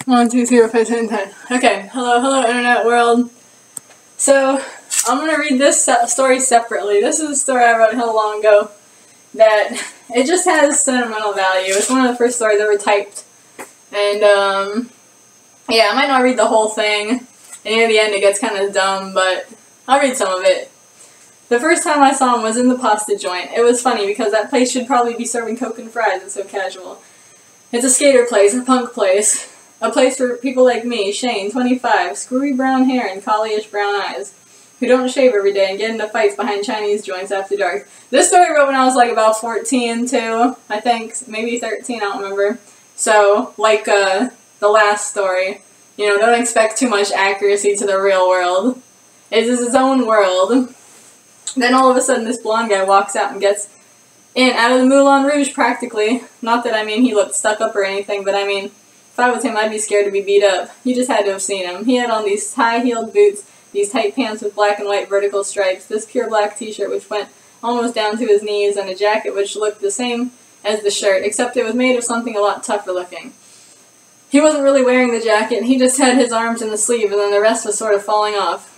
1, 2, 3, 4, 5, 6, 7, 10. Okay, hello internet world. So, I'm gonna read this story separately. This is a story I wrote hell long ago that it just has sentimental value. It's one of the first stories ever typed. And, yeah, I might not read the whole thing. And near the end it gets kind of dumb, but I'll read some of it. The first time I saw him was in the pasta joint. It was funny because that place should probably be serving Coke and fries. It's so casual. It's a skater place, a punk place. A place for people like me, Shane, 25, screwy brown hair and college brown eyes, who don't shave every day and get into fights behind Chinese joints after dark. This story I wrote when I was like about 14 too, I think, maybe 13, I don't remember. So, like the last story, you know, don't expect too much accuracy to the real world. It is its own world. Then all of a sudden this blonde guy walks out and gets in out of the Moulin Rouge practically. Not that I mean he looked stuck up or anything, but I mean, if I was him, I'd be scared to be beat up. You just had to have seen him. He had on these high-heeled boots, these tight pants with black and white vertical stripes, this pure black t-shirt which went almost down to his knees, and a jacket which looked the same as the shirt, except it was made of something a lot tougher looking. He wasn't really wearing the jacket, he just had his arms in the sleeve, and then the rest was sort of falling off.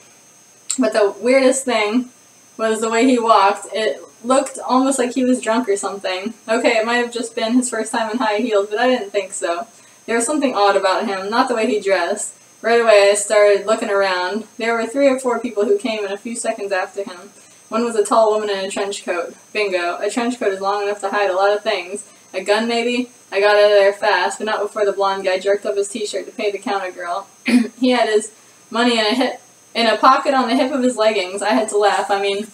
But the weirdest thing was the way he walked. It looked almost like he was drunk or something. Okay, it might have just been his first time in high heels, but I didn't think so. There was something odd about him, not the way he dressed. Right away I started looking around. There were 3 or 4 people who came in a few seconds after him. One was a tall woman in a trench coat. Bingo. A trench coat is long enough to hide a lot of things. A gun, maybe? I got out of there fast, but not before the blonde guy jerked up his t-shirt to pay the counter girl. He had his money in a pocket on the hip of his leggings. I had to laugh. I mean,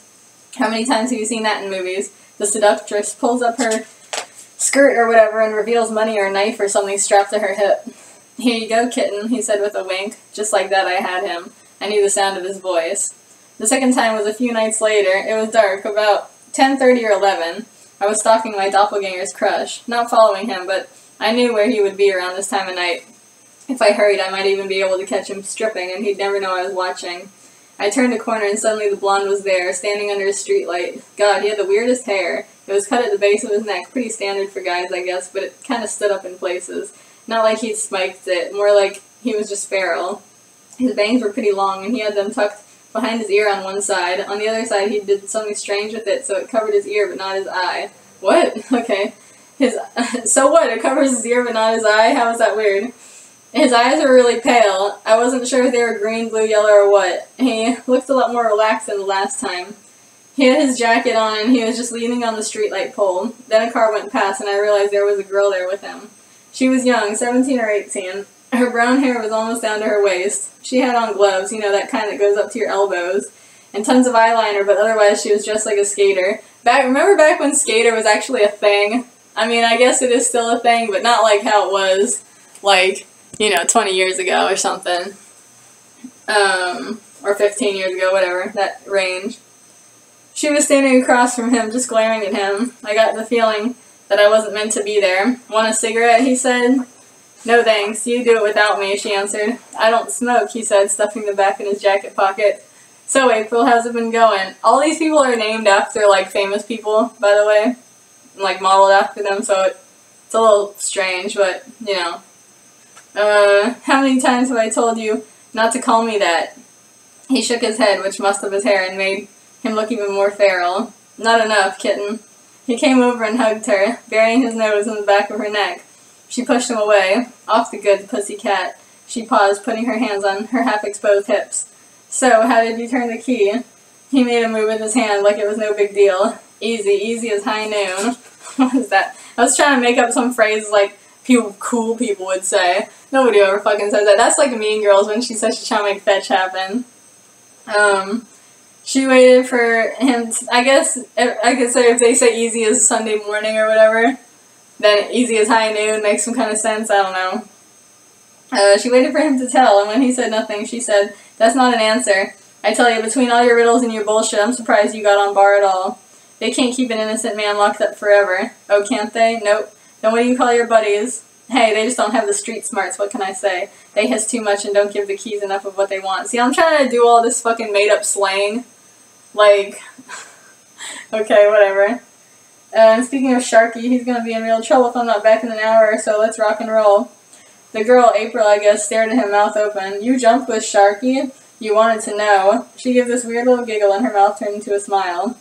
how many times have you seen that in movies? The seductress pulls up her skirt or whatever and reveals money or a knife or something strapped to her hip. Here you go, kitten, he said with a wink. Just like that I had him. I knew the sound of his voice. The second time was a few nights later. It was dark, about 10:30 or 11. I was stalking my doppelganger's crush. Not following him, but I knew where he would be around this time of night. If I hurried, I might even be able to catch him stripping, and he'd never know I was watching. I turned a corner and suddenly the blonde was there, standing under a streetlight. God, he had the weirdest hair. It was cut at the base of his neck, pretty standard for guys, I guess, but it kind of stood up in places. Not like he'd spiked it, more like he was just feral. His bangs were pretty long, and he had them tucked behind his ear on one side. On the other side, he did something strange with it, so it covered his ear, but not his eye. What? Okay. So what? It covers his ear, but not his eye? How is that weird? His eyes were really pale. I wasn't sure if they were green, blue, yellow, or what. He looked a lot more relaxed than the last time. He had his jacket on, and he was just leaning on the streetlight pole. Then a car went past, and I realized there was a girl there with him. She was young, 17 or 18. Her brown hair was almost down to her waist. She had on gloves, you know, that kind that goes up to your elbows, and tons of eyeliner, but otherwise she was dressed like a skater. Remember back when skater was actually a thing? I mean, I guess it is still a thing, but not like how it was, like, you know, 20 years ago or something. Or 15 years ago, whatever, that range. She was standing across from him, just glaring at him. I got the feeling that I wasn't meant to be there. Want a cigarette, he said. No thanks, you do it without me, she answered. I don't smoke, he said, stuffing the back in his jacket pocket. So, April, how's it been going? All these people are named after, like, famous people, by the way. And, like, modeled after them, so it's a little strange, but, you know. How many times have I told you not to call me that? He shook his head, which mussed up his hair and made him look even more feral. Not enough, kitten. He came over and hugged her, burying his nose in the back of her neck. She pushed him away. Off the goods, pussy cat. She paused, putting her hands on her half-exposed hips. So, how did you turn the key? He made a move with his hand like it was no big deal. Easy, easy as high noon. What is that? I was trying to make up some phrase like cool people would say. Nobody ever fucking says that. That's like Mean Girls when she says she's trying to make fetch happen. She waited for him to, I guess, I could say if they say easy as Sunday morning or whatever, then easy as high noon makes some kind of sense, I don't know. She waited for him to tell, and when he said nothing, she said, that's not an answer. I tell you, between all your riddles and your bullshit, I'm surprised you got on bar at all. They can't keep an innocent man locked up forever. Oh, can't they? Nope. Then what do you call your buddies? Hey, they just don't have the street smarts, what can I say? They hiss too much and don't give the keys enough of what they want. See, I'm trying to do all this fucking made-up slang. Like, okay, whatever. Speaking of Sharky, he's gonna be in real trouble if I'm not back in an hour or so. Let's rock and roll. The girl, April, I guess, stared at him, mouth open. You jumped with Sharky? You wanted to know. She gave this weird little giggle and her mouth turned into a smile.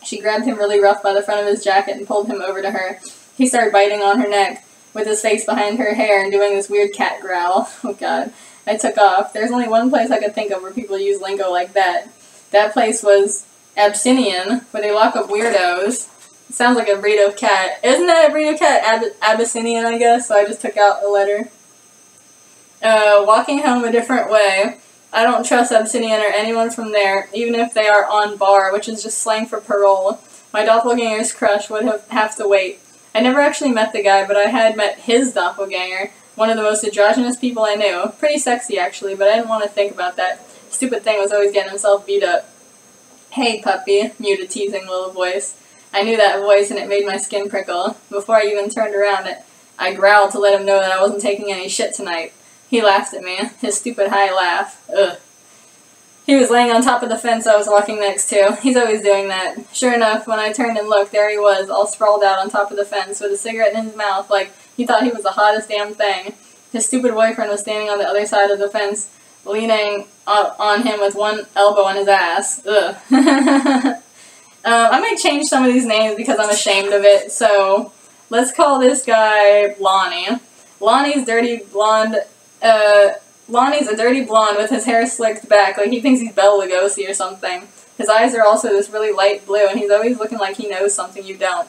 She grabbed him really rough by the front of his jacket and pulled him over to her. He started biting on her neck, with his face behind her hair and doing this weird cat growl. Oh god. I took off. There's only one place I could think of where people use lingo like that. That place was Abyssinian, where they lock up weirdos. It sounds like a breed of cat. Isn't that a breed of cat? Abyssinian, I guess, so I just took out a letter. Walking home a different way. I don't trust Abyssinian or anyone from there, even if they are on bar, which is just slang for parole. My doppelganger's crush would have to wait. I never actually met the guy, but I had met his doppelganger, one of the most androgynous people I knew. Pretty sexy, actually, but I didn't want to think about that. Stupid thing was always getting himself beat up. Hey, puppy, mewed a teasing little voice. I knew that voice, and it made my skin prickle. Before I even turned around, I growled to let him know that I wasn't taking any shit tonight. He laughed at me, his stupid high laugh. Ugh. He was laying on top of the fence I was walking next to. He's always doing that. Sure enough, when I turned and looked, there he was, all sprawled out on top of the fence, with a cigarette in his mouth, like he thought he was the hottest damn thing. His stupid boyfriend was standing on the other side of the fence, leaning on him with one elbow on his ass. Ugh. I might change some of these names because I'm ashamed of it, so let's call this guy Lonnie. Lonnie's a dirty blonde with his hair slicked back, like he thinks he's Bela Lugosi or something. His eyes are also this really light blue, and he's always looking like he knows something you don't.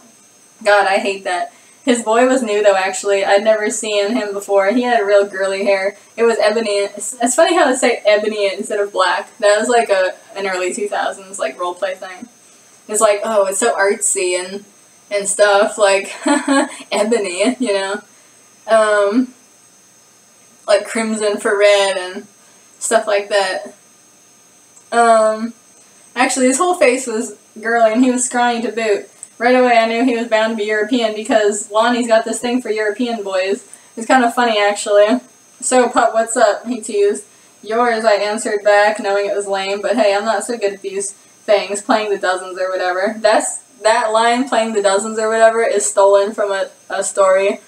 God, I hate that. His boy was new, though, actually. I'd never seen him before. He had real girly hair. It was ebony. It's funny how they say ebony instead of black. That was like an early 2000s, like, roleplay thing. It's like, oh, it's so artsy and stuff, like, ebony, you know? Like crimson for red and stuff like that. Actually, his whole face was girly and he was scrawny to boot. Right away I knew he was bound to be European because Lonnie's got this thing for European boys. It's kind of funny, actually. So, pup, what's up? He teased. Yours, I answered back, knowing it was lame, but hey, I'm not so good at these things, playing the dozens or whatever. That line, playing the dozens or whatever, is stolen from a story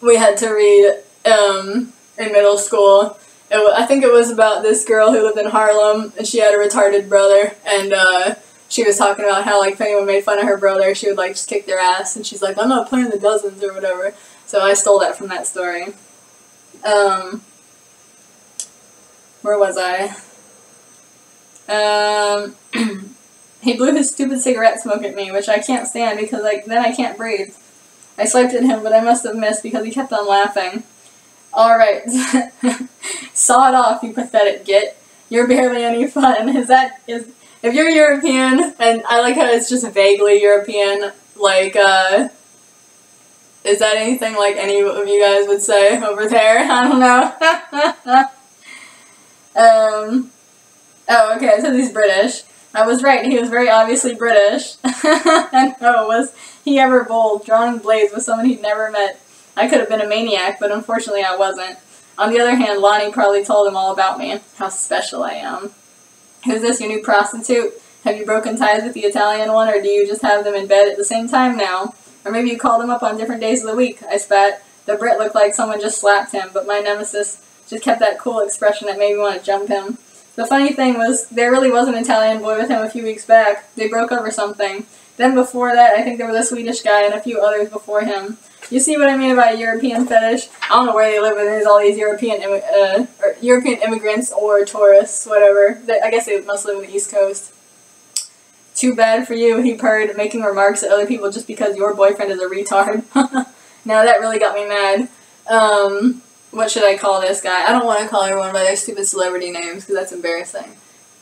we had to read, in middle school. I think it was about this girl who lived in Harlem, and she had a retarded brother, and she was talking about how, like, if anyone made fun of her brother, she would, like, just kick their ass, and she's like, I'm not playing the dozens or whatever. So I stole that from that story. Where was I? He blew his stupid cigarette smoke at me, which I can't stand because, like, then I can't breathe. I swiped at him, but I must have missed because he kept on laughing. Alright. Saw it off, you pathetic git. You're barely any fun. If you're European, and I like how it's just vaguely European, like, is that anything like any of you guys would say over there? I don't know. Oh, okay, so he's British. I was right, he was very obviously British. And oh, was he ever bold, drawing blades with someone he'd never met. I could have been a maniac, but unfortunately I wasn't. On the other hand, Lonnie probably told him all about me, how special I am. Who's this, your new prostitute? Have you broken ties with the Italian one, or do you just have them in bed at the same time now? Or maybe you call them up on different days of the week, I spat. The Brit looked like someone just slapped him, but my nemesis just kept that cool expression that made me want to jump him. The funny thing was, there really was an Italian boy with him a few weeks back. They broke up or something. Then before that, I think there was a Swedish guy and a few others before him. You see what I mean about a European fetish? I don't know where they live, but there's all these European immigrants or tourists, whatever. I guess they must live on the East Coast. Too bad for you, he purred, making remarks at other people just because your boyfriend is a retard. Now that really got me mad. What should I call this guy? I don't want to call everyone by their stupid celebrity names, because that's embarrassing.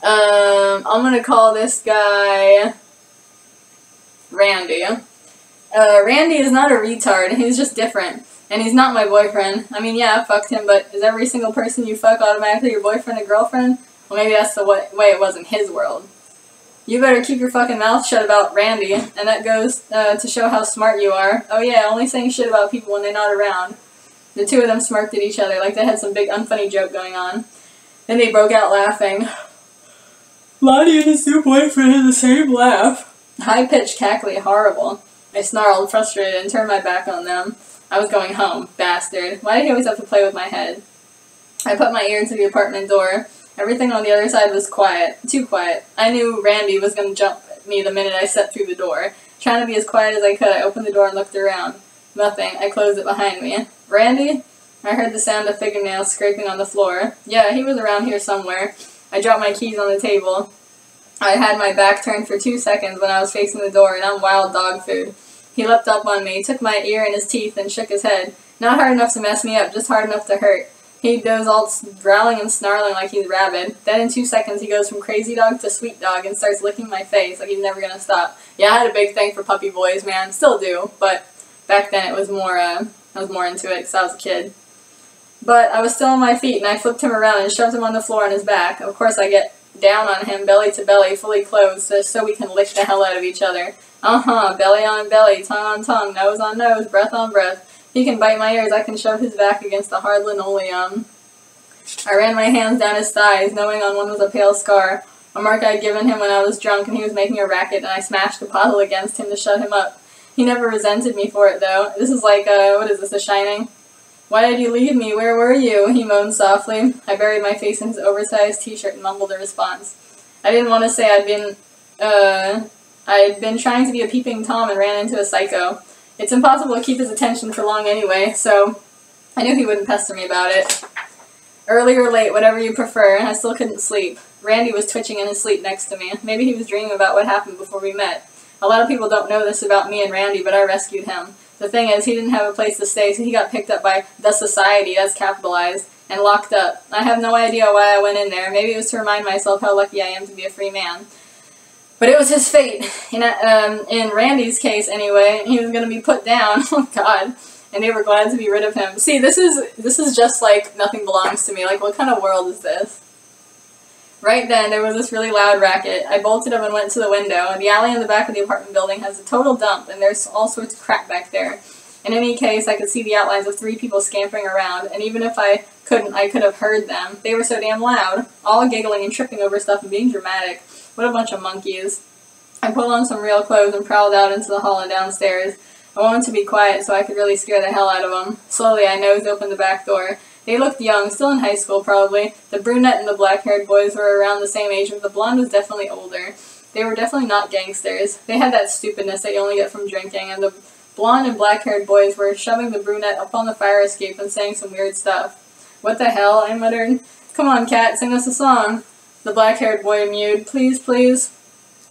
I'm going to call this guy Randy. Randy is not a retard, he's just different. And he's not my boyfriend. I mean, yeah, I fucked him, but is every single person you fuck automatically your boyfriend or girlfriend? Well, maybe that's the way it was in his world. You better keep your fucking mouth shut about Randy, and that goes to show how smart you are. Oh yeah, only saying shit about people when they're not around. The two of them smirked at each other like they had some big unfunny joke going on. Then they broke out laughing. Lonnie and his new boyfriend had the same laugh. High-pitched, cackly, horrible. I snarled, frustrated, and turned my back on them. I was going home. Bastard. Why did he always have to play with my head? I put my ear to the apartment door. Everything on the other side was quiet. Too quiet. I knew Randy was going to jump at me the minute I stepped through the door. Trying to be as quiet as I could, I opened the door and looked around. Nothing. I closed it behind me. Randy? I heard the sound of fingernails scraping on the floor. Yeah, he was around here somewhere. I dropped my keys on the table. I had my back turned for 2 seconds when I was facing the door, and I'm wild dog food. He leapt up on me, took my ear in his teeth, and shook his head. Not hard enough to mess me up, just hard enough to hurt. He goes all growling and snarling like he's rabid. Then in 2 seconds he goes from crazy dog to sweet dog and starts licking my face like he's never gonna stop. Yeah, I had a big thing for puppy boys, man. Still do, but back then it was more, I was more into it because I was a kid. But I was still on my feet, and I flipped him around and shoved him on the floor on his back. Of course, I get down on him, belly to belly, fully clothed, so we can lick the hell out of each other. Belly on belly, tongue on tongue, nose on nose, breath on breath. He can bite my ears, I can shove his back against the hard linoleum. I ran my hands down his thighs, knowing on one was a pale scar, a mark I had given him when I was drunk and he was making a racket, and I smashed the bottle against him to shut him up. He never resented me for it, though. This is like, what is this, The Shining? Why did you leave me? Where were you? He moaned softly. I buried my face in his oversized t-shirt and mumbled a response. I didn't want to say I'd been trying to be a peeping Tom and ran into a psycho. It's impossible to keep his attention for long anyway, so I knew he wouldn't pester me about it. Early or late, whatever you prefer, I still couldn't sleep. Randy was twitching in his sleep next to me. Maybe he was dreaming about what happened before we met. A lot of people don't know this about me and Randy, but I rescued him. The thing is, he didn't have a place to stay, so he got picked up by the Society, that's capitalized, and locked up. I have no idea why I went in there. Maybe it was to remind myself how lucky I am to be a free man. But it was his fate. In Randy's case, anyway, he was going to be put down. Oh, God. And they were glad to be rid of him. See, this is just like Nothing Belongs to Me. Like, what kind of world is this? Right then, there was this really loud racket. I bolted up and went to the window. The alley in the back of the apartment building has a total dump, and there's all sorts of crap back there. In any case, I could see the outlines of 3 people scampering around, and even if I couldn't, I could have heard them. They were so damn loud, all giggling and tripping over stuff and being dramatic. What a bunch of monkeys. I pulled on some real clothes and prowled out into the hall and downstairs. I wanted to be quiet so I could really scare the hell out of them. Slowly, I nosed open the back door. They looked young, still in high school probably. The brunette and the black-haired boys were around the same age, but the blonde was definitely older. They were definitely not gangsters. They had that stupidness that you only get from drinking, and the blonde and black-haired boys were shoving the brunette up on the fire escape and saying some weird stuff. What the hell? I muttered. Come on, cat, sing us a song. The black-haired boy mewed. Please, please.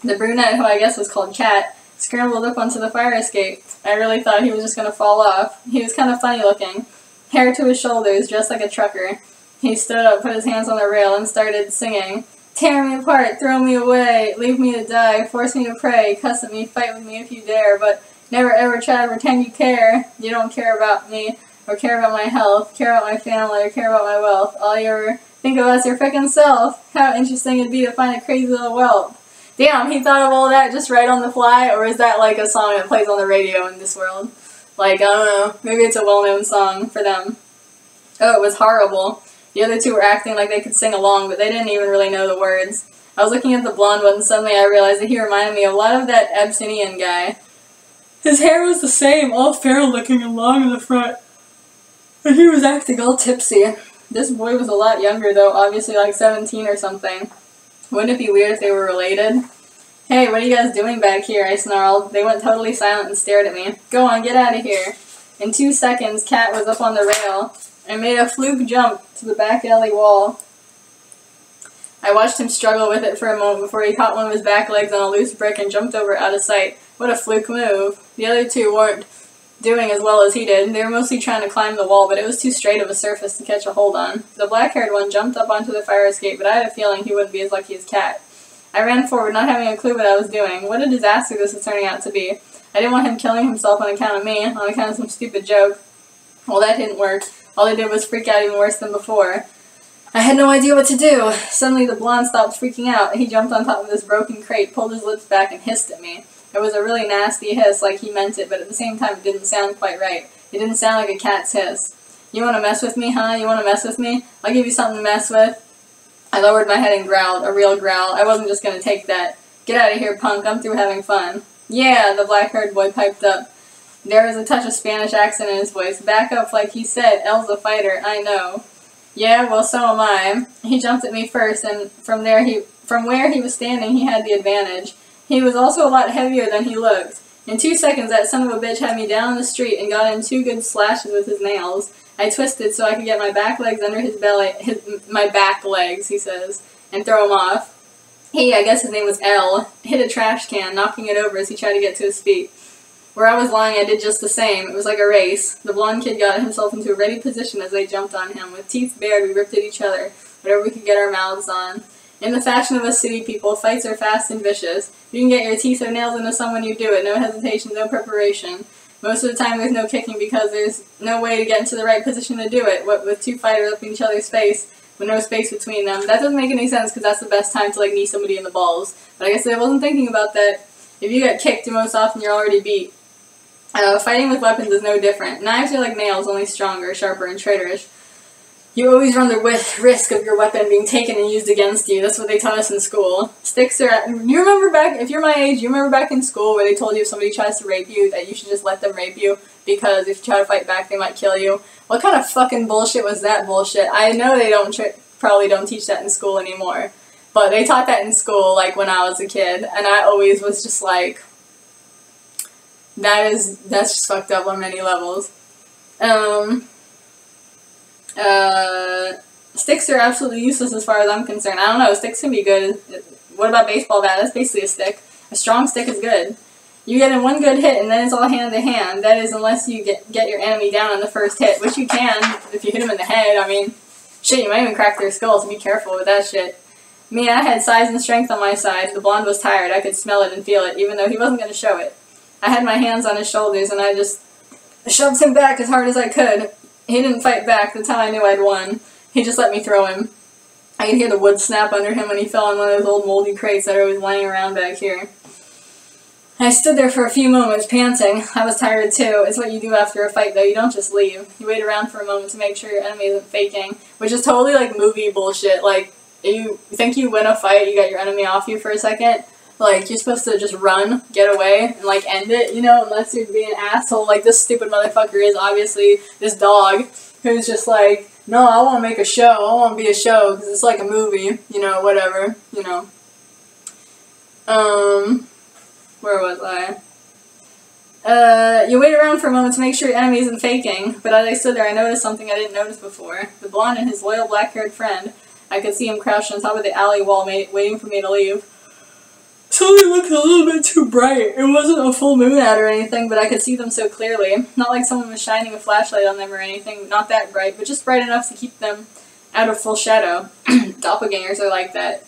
The brunette, who I guess was called Cat, scrambled up onto the fire escape. I really thought he was just going to fall off. He was kind of funny looking. Hair to his shoulders, just like a trucker. He stood up, put his hands on the rail, and started singing. Tear me apart, throw me away, leave me to die, force me to pray, cuss at me, fight with me if you dare, but never ever try to pretend you care. You don't care about me, or care about my health, care about my family, or care about my wealth. All you ever think about is your frickin' self. How interesting it'd be to find a crazy little whelp. Damn, he thought of all that just right on the fly, or is that like a song that plays on the radio in this world? Like, I don't know, maybe it's a well-known song for them. Oh, it was horrible. The other 2 were acting like they could sing along, but they didn't even really know the words. I was looking at the blonde one, and suddenly I realized that he reminded me a lot of that Abyssinian guy. His hair was the same, all feral-looking and long in the front. And he was acting all tipsy. This boy was a lot younger, though, obviously like 17 or something. Wouldn't it be weird if they were related? Hey, what are you guys doing back here? I snarled. They went totally silent and stared at me. Go on, get out of here. In 2 seconds, Cat was up on the rail and made a fluke jump to the back alley wall. I watched him struggle with it for a moment before he caught one of his back legs on a loose brick and jumped over out of sight. What a fluke move. The other 2 weren't doing as well as he did. They were mostly trying to climb the wall, but it was too straight of a surface to catch a hold on. The black-haired one jumped up onto the fire escape, but I had a feeling he wouldn't be as lucky as Cat. I ran forward, not having a clue what I was doing. What a disaster this was turning out to be. I didn't want him killing himself on account of me, on account of some stupid joke. Well, that didn't work. All I did was freak out even worse than before. I had no idea what to do. Suddenly the blonde stopped freaking out. He jumped on top of this broken crate, pulled his lips back, and hissed at me. It was a really nasty hiss, like he meant it, but at the same time it didn't sound quite right. It didn't sound like a cat's hiss. You want to mess with me, huh? You want to mess with me? I'll give you something to mess with. I lowered my head and growled, a real growl. I wasn't just going to take that. Get out of here, punk. I'm through having fun. Yeah, the black-haired boy piped up. There was a touch of Spanish accent in his voice. Back up like he said, Elle's a fighter, I know. Yeah, well, so am I. He jumped at me first, and from where he was standing, he had the advantage. He was also a lot heavier than he looked. In 2 seconds, that son of a bitch had me down the street and got in 2 good slashes with his nails. I twisted so I could get my back legs under his belly, my back legs, he says, and throw him off. He, I guess his name was L, hit a trash can, knocking it over as he tried to get to his feet. Where I was lying, I did just the same. It was like a race. The blonde kid got himself into a ready position as they jumped on him. With teeth bared, we ripped at each other, whatever we could get our mouths on. In the fashion of us city people, fights are fast and vicious. You can get your teeth or nails into someone, you do it. No hesitation, no preparation. Most of the time there's no kicking because there's no way to get into the right position to do it. What with 2 fighters up in each other's face, with no space between them. That doesn't make any sense because that's the best time to like knee somebody in the balls. But I guess I wasn't thinking about that. If you get kicked, most often you're already beat. Fighting with weapons is no different. Knives are like nails, only stronger, sharper, and traitorous. You always run the risk of your weapon being taken and used against you. That's what they taught us in school. Sticks are... You remember back... If you're my age, you remember back in school where they told you if somebody tries to rape you, that you should just let them rape you, because if you try to fight back, they might kill you? What kind of fucking bullshit was that bullshit? I know they probably don't teach that in school anymore. But they taught that in school, like, when I was a kid. And I always was just like... That's just fucked up on many levels. Sticks are absolutely useless as far as I'm concerned. I don't know, sticks can be good. What about baseball bat? That's basically a stick. A strong stick is good. You get in one good hit and then it's all hand to hand. That is, unless you get your enemy down on the first hit, which you can if you hit them in the head. I mean, shit, you might even crack their skull, so be careful with that shit. Me, I had size and strength on my side. The blonde was tired. I could smell it and feel it, even though he wasn't going to show it. I had my hands on his shoulders and I just shoved him back as hard as I could. He didn't fight back. That's how I knew I'd won. He just let me throw him. I could hear the wood snap under him when he fell on one of those old moldy crates that are always lying around back here. I stood there for a few moments, panting. I was tired too. It's what you do after a fight, though. You don't just leave. You wait around for a moment to make sure your enemy isn't faking, which is totally like movie bullshit. Like, you think you win a fight, you got your enemy off you for a second. Like, you're supposed to just run, get away, and, like, end it, you know, unless you're being an asshole. Like, this stupid motherfucker is obviously this dog who's just like, no, I want to make a show. I want to be a show because it's like a movie, you know, whatever, you know. Where was I? You wait around for a moment to make sure your enemy isn't faking, but as I stood there, I noticed something I didn't notice before. The blonde and his loyal black-haired friend. I could see him crouched on top of the alley wall waiting for me to leave. Something looked a little bit too bright. It wasn't a full moon out or anything, but I could see them so clearly. Not like someone was shining a flashlight on them or anything, not that bright, but just bright enough to keep them out of full shadow. Doppelgangers are like that.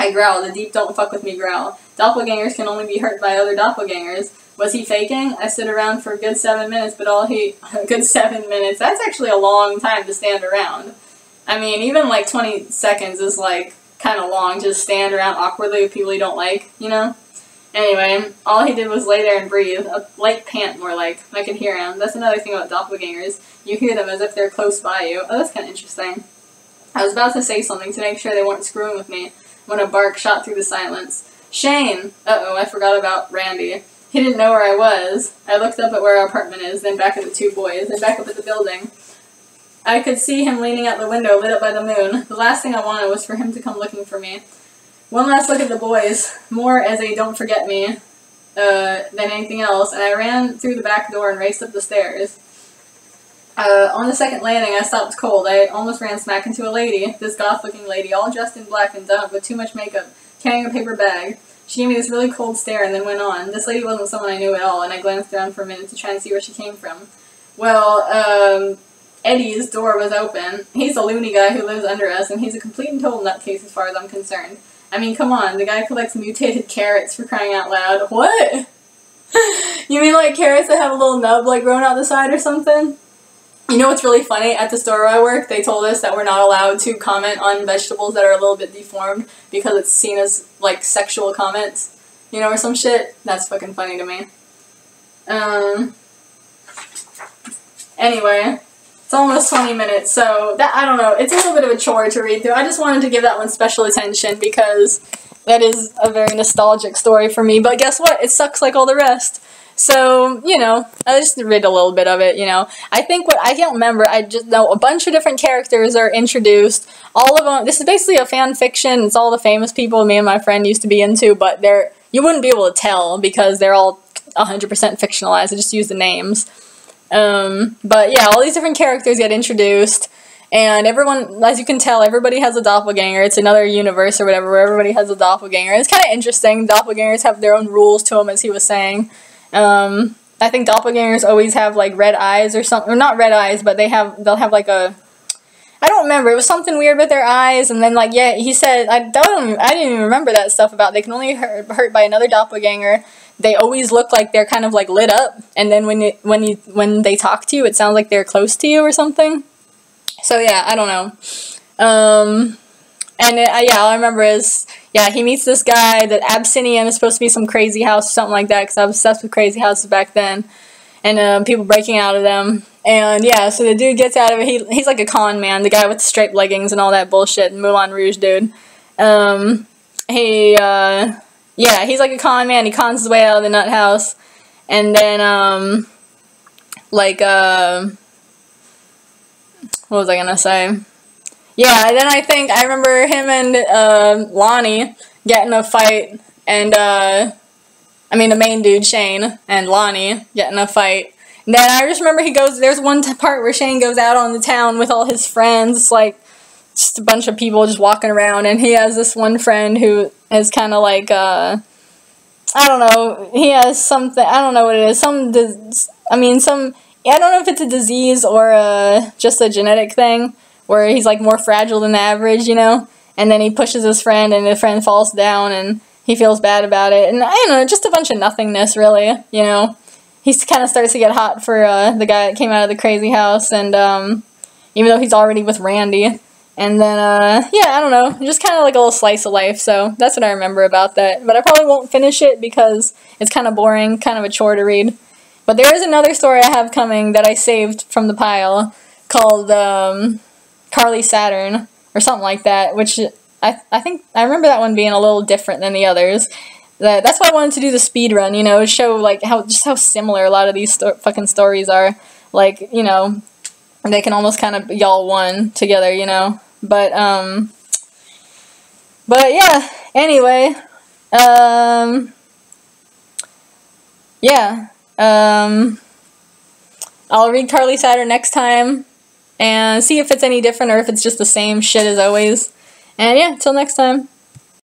I growled, a deep don't fuck with me growl. Doppelgangers can only be hurt by other doppelgangers. Was he faking? I stood around for a good 7 minutes, but a good 7 minutes, that's actually a long time to stand around. I mean, even like 20 seconds is like kind of long, just stand around awkwardly with people you don't like, you know? Anyway, all he did was lay there and breathe, a light pant more like. I could hear him. That's another thing about doppelgangers. You hear them as if they're close by you. Oh, that's kind of interesting. I was about to say something to make sure they weren't screwing with me when a bark shot through the silence. Shane! Uh-oh, I forgot about Randy. He didn't know where I was. I looked up at where our apartment is, then back at the 2 boys, then back up at the building. I could see him leaning out the window, lit up by the moon. The last thing I wanted was for him to come looking for me. One last look at the boys, more as a don't forget me than anything else, and I ran through the back door and raced up the stairs. On the second landing, I stopped cold. I almost ran smack into a lady, this goth-looking lady, all dressed in black and done up with too much makeup, carrying a paper bag. She gave me this really cold stare and then went on. This lady wasn't someone I knew at all, and I glanced around for a minute to try and see where she came from. Well, Eddie's door was open. He's a loony guy who lives under us, and he's a complete and total nutcase as far as I'm concerned. I mean, come on, the guy collects mutated carrots for crying out loud. What? You mean like carrots that have a little nub like growing out the side or something? You know what's really funny? At the store where I work, they told us that we're not allowed to comment on vegetables that are a little bit deformed because it's seen as, like, sexual comments. You know, or some shit? That's fucking funny to me. Anyway, it's almost 20 minutes, so that, I don't know, it's a little bit of a chore to read through. I just wanted to give that one special attention because that is a very nostalgic story for me, but guess what? It sucks like all the rest. So, you know, I just read a little bit of it, you know. I think what, I can't remember, I just know a bunch of different characters are introduced. All of them, this is basically a fan fiction. It's all the famous people me and my friend used to be into, but you wouldn't be able to tell because they're all 100% fictionalized. I just use the names. But yeah, all these different characters get introduced. And everyone, as you can tell, everybody has a doppelganger. It's another universe or whatever where everybody has a doppelganger. It's kind of interesting. Doppelgangers have their own rules to them, as he was saying. I think doppelgangers always have like red eyes or something, or not red eyes, but they'll have like a, I don't remember. It was something weird with their eyes, and then like yeah, he said I didn't even remember that stuff about they can only hurt by another doppelganger. They always look like they're kind of like lit up, and then when they talk to you, it sounds like they're close to you or something. So yeah, I don't know. And yeah, all I remember is, yeah, he meets this guy that Abyssinian is supposed to be some crazy house or something like that, because I was obsessed with crazy houses back then, and people breaking out of them. And yeah, so the dude gets out of it. He's like a con man, the guy with the striped leggings and all that bullshit, Moulin Rouge dude. Yeah, he's like a con man. He cons his way out of the nut house, and then what was I gonna say? Yeah, then I remember him and Lonnie getting a fight, and the main dude, Shane, and Lonnie getting a fight. And then I just remember there's one part where Shane goes out on the town with all his friends, like, just a bunch of people just walking around, and he has this one friend who is kind of like, I don't know, he has something, I don't know what it is, I don't know if it's a disease or just a genetic thing, where he's like more fragile than the average, you know, and then he pushes his friend and the friend falls down and he feels bad about it, and I don't know, just a bunch of nothingness, really, you know. He kind of starts to get hot for the guy that came out of the crazy house, and even though he's already with Randy, and then, yeah, I don't know, just kind of like a little slice of life, so that's what I remember about that, but I probably won't finish it because it's kind of boring, kind of a chore to read. But there is another story I have coming that I saved from the pile called Carly Saturn, or something like that, which I think I remember that one being a little different than the others. That's why I wanted to do the speed run, you know, show like how similar a lot of these fucking stories are. Like, you know, they can almost kind of be all one together, you know. But yeah, anyway, yeah. I'll read Carly Saturn next time and see if it's any different or if it's just the same shit as always. And yeah, till next time.